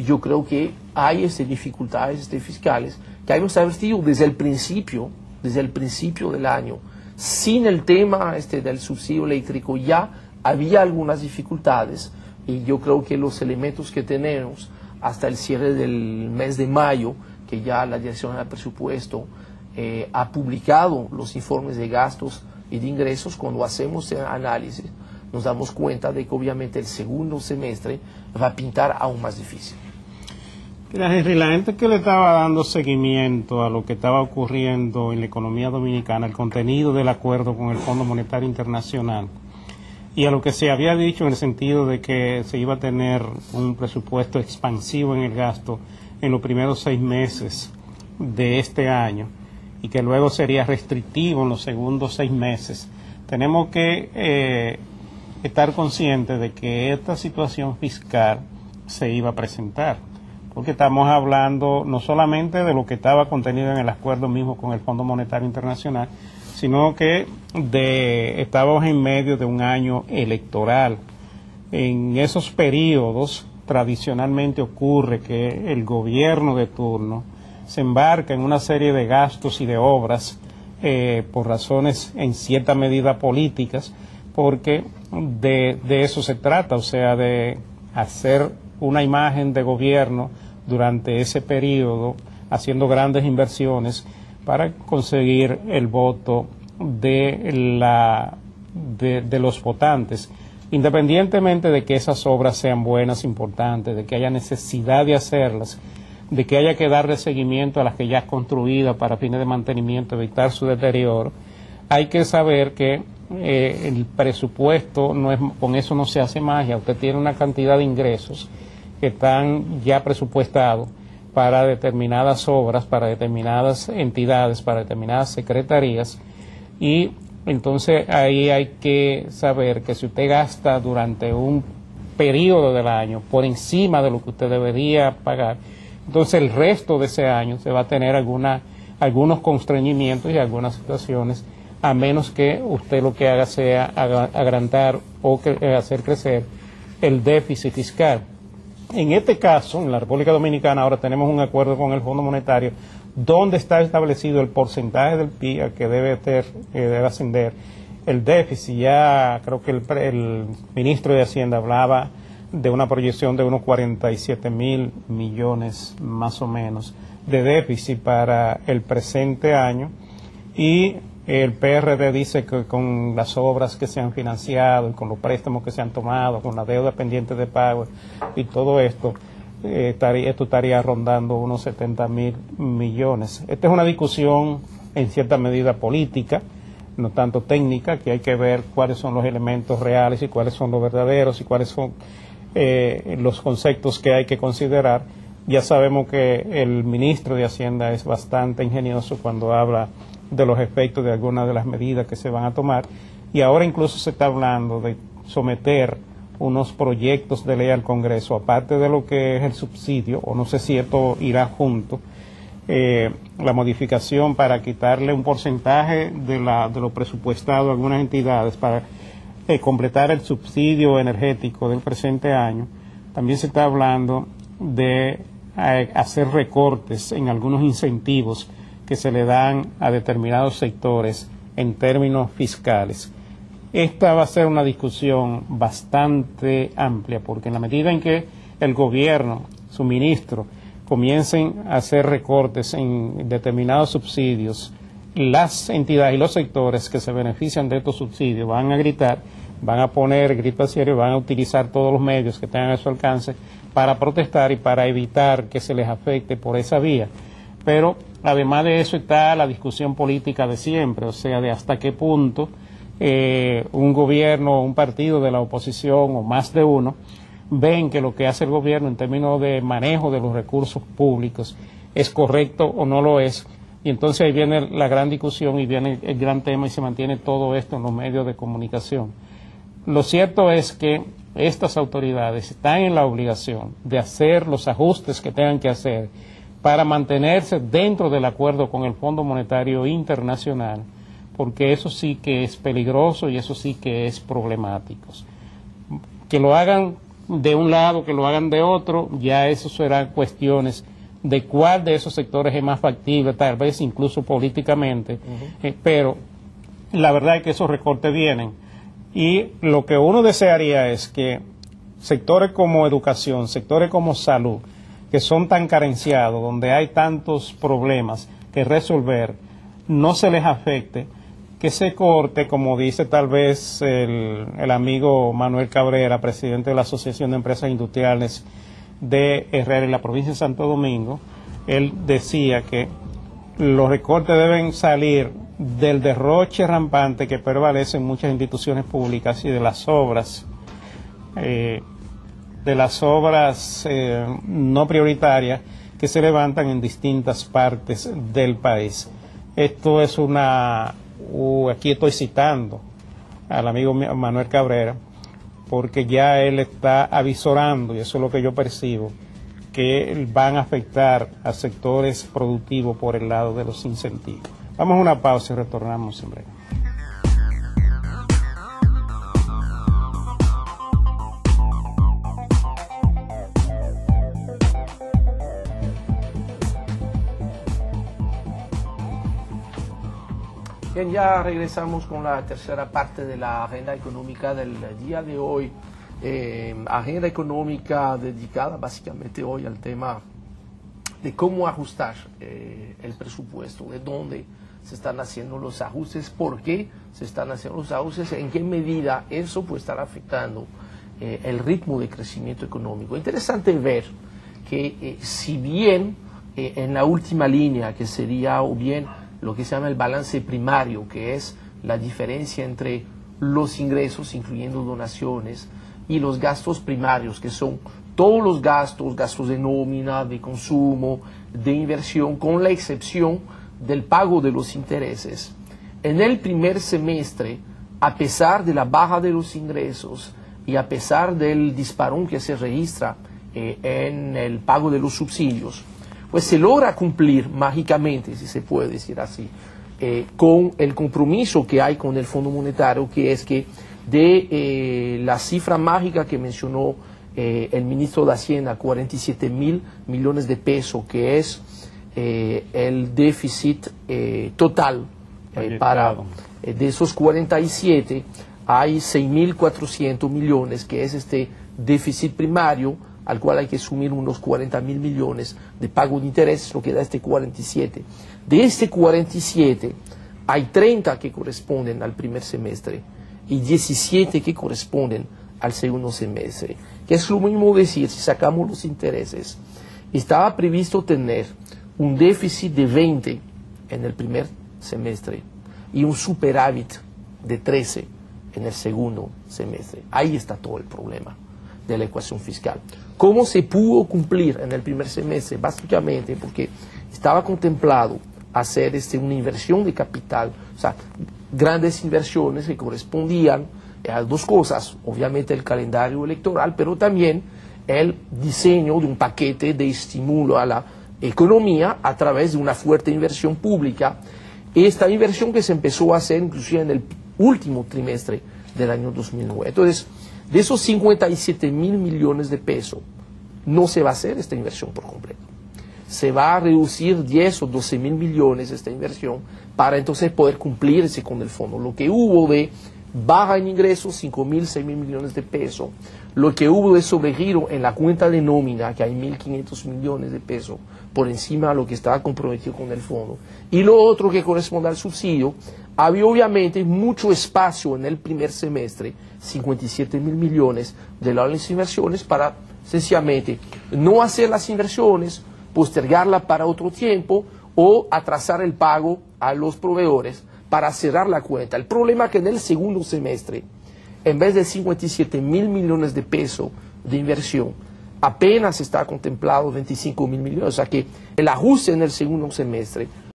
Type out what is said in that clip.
yo creo que hay dificultades fiscales que hemos advertido desde el principio del año. Sin el tema del subsidio eléctrico ya había algunas dificultades, y yo creo que los elementos que tenemos hasta el cierre del mes de mayo, que ya la Dirección del Presupuesto ha publicado los informes de gastos y de ingresos, cuando hacemos el análisis nos damos cuenta de que obviamente el segundo semestre va a pintar aún más difícil. Mira, Henry, la gente que le estaba dando seguimiento a lo que estaba ocurriendo en la economía dominicana, el contenido del acuerdo con el Fondo Monetario Internacional, y a lo que se había dicho en el sentido de que se iba a tener un presupuesto expansivo en el gasto en los primeros 6 meses de este año, y que luego sería restrictivo en los segundos 6 meses, tenemos que estar conscientes de que esta situación fiscal se iba a presentar, porque estamos hablando no solamente de lo que estaba contenido en el acuerdo mismo con el Fondo Monetario Internacional, sino que estábamos en medio de un año electoral. En esos periodos tradicionalmente ocurre que el gobierno de turno se embarca en una serie de gastos y de obras por razones en cierta medida políticas, porque de eso se trata, o sea, de hacer una imagen de gobierno durante ese periodo, haciendo grandes inversiones para conseguir el voto de los votantes, independientemente de que esas obras sean buenas, importantes, de que haya necesidad de hacerlas, de que haya que darle seguimiento a las que ya han construidas para fines de mantenimiento, evitar su deterioro. Hay que saber que el presupuesto con eso no se hace magia. Usted tiene una cantidad de ingresos que están ya presupuestados para determinadas obras, para determinadas entidades, para determinadas secretarías, y entonces ahí hay que saber que si usted gasta durante un periodo del año por encima de lo que usted debería pagar, entonces el resto de ese año se va a tener algunos constreñimientos y algunas situaciones, a menos que usted lo que haga sea agrandar o hacer crecer el déficit fiscal. En este caso, en la República Dominicana, ahora tenemos un acuerdo con el Fondo Monetario donde está establecido el porcentaje del PIB al que debe ascender el déficit. Ya creo que el ministro de Hacienda hablaba de una proyección de unos 47.000 millones más o menos de déficit para el presente año, y el PRD dice que con las obras que se han financiado y con los préstamos que se han tomado, con la deuda pendiente de pago y todo esto, esto estaría rondando unos 70.000 millones. Esta es una discusión en cierta medida política, no tanto técnica, que hay que ver cuáles son los elementos reales y cuáles son los verdaderos y cuáles son los conceptos que hay que considerar. Ya sabemos que el ministro de Hacienda es bastante ingenioso cuando habla de los efectos de algunas de las medidas que se van a tomar, y ahora incluso se está hablando de someter unos proyectos de ley al Congreso, aparte de lo que es el subsidio, o no sé si esto irá junto, la modificación para quitarle un porcentaje de lo presupuestado a algunas entidades para completar el subsidio energético del presente año. También se está hablando de hacer recortes en algunos incentivos que se le dan a determinados sectores en términos fiscales. Esta va a ser una discusión bastante amplia, porque en la medida en que el gobierno, su ministro, comiencen a hacer recortes en determinados subsidios, las entidades y los sectores que se benefician de estos subsidios van a gritar, van a poner grito al cielo y van a utilizar todos los medios que tengan a su alcance para protestar y para evitar que se les afecte por esa vía. Pero además de eso está la discusión política de siempre, o sea, de hasta qué punto un gobierno, un partido de la oposición o más de uno ven que lo que hace el gobierno en términos de manejo de los recursos públicos es correcto o no lo es. Y entonces ahí viene la gran discusión y viene el gran tema, y se mantiene todo esto en los medios de comunicación. Lo cierto es que estas autoridades están en la obligación de hacer los ajustes que tengan que hacer para mantenerse dentro del acuerdo con el Fondo Monetario Internacional, porque eso sí que es peligroso y eso sí que es problemático. Que lo hagan de un lado, que lo hagan de otro, ya eso serán cuestiones de cuál de esos sectores es más factible, tal vez incluso políticamente, pero la verdad es que esos recortes vienen, y lo que uno desearía es que sectores como educación, sectores como salud, que son tan carenciados, donde hay tantos problemas que resolver, no se les afecte, que se corte, como dice tal vez el amigo Manuel Cabrera, presidente de la Asociación de Empresas Industriales de Herrera en la provincia de Santo Domingo. Él decía que los recortes deben salir del derroche rampante que prevalece en muchas instituciones públicas y de las obras no prioritarias que se levantan en distintas partes del país. Esto es aquí estoy citando al amigo Manuel Cabrera, porque ya él está avisorando, y eso es lo que yo percibo, que van a afectar a sectores productivos por el lado de los incentivos. Vamos a una pausa y retornamos en breve. Bien, ya regresamos con la tercera parte de la agenda económica del día de hoy. Agenda económica dedicada básicamente hoy al tema de cómo ajustar el presupuesto, de dónde se están haciendo los ajustes, por qué se están haciendo los ajustes, en qué medida eso puede estar afectando el ritmo de crecimiento económico. Interesante ver que si bien en la última línea, que sería o bien lo que se llama el balance primario, que es la diferencia entre los ingresos, incluyendo donaciones, y los gastos primarios, que son todos los gastos de nómina, de consumo, de inversión, con la excepción del pago de los intereses. En el primer semestre, a pesar de la baja de los ingresos y a pesar del disparón que se registra en el pago de los subsidios, pues se logra cumplir mágicamente, si se puede decir así, con el compromiso que hay con el Fondo Monetario, que es que de la cifra mágica que mencionó el ministro de Hacienda, 47.000 millones de pesos, que es el déficit total de esos 47, hay 6.400 millones, que es este déficit primario, al cual hay que sumir unos 40.000 millones de pago de intereses, lo que da este 47. De este 47, hay 30 que corresponden al primer semestre y 17 que corresponden al segundo semestre. Que es lo mismo decir, si sacamos los intereses, estaba previsto tener un déficit de 20 en el primer semestre y un superávit de 13 en el segundo semestre. Ahí está todo el problema de la ecuación fiscal. ¿Cómo se pudo cumplir en el primer semestre? Básicamente porque estaba contemplado hacer una inversión de capital, o sea, grandes inversiones que correspondían a dos cosas, obviamente el calendario electoral, pero también el diseño de un paquete de estímulo a la economía a través de una fuerte inversión pública. Esta inversión que se empezó a hacer inclusive en el último trimestre del año 2009. Entonces, de esos 57.000 millones de pesos, no se va a hacer esta inversión por completo. Se va a reducir 10 o 12.000 millones esta inversión para entonces poder cumplirse con el fondo. Lo que hubo de baja en ingresos, 5.000, 6.000 millones de pesos. Lo que hubo de sobregiro en la cuenta de nómina, que hay 1.500 millones de pesos por encima de lo que estaba comprometido con el fondo. Y lo otro que corresponde al subsidio, había obviamente mucho espacio en el primer semestre, 57.000 millones de las inversiones, para sencillamente no hacer las inversiones, postergarla para otro tiempo o atrasar el pago a los proveedores para cerrar la cuenta. El problema es que en el segundo semestre, en vez de 57.000 millones de pesos de inversión, apenas está contemplado 25.000 millones. O sea que el ajuste en el segundo semestre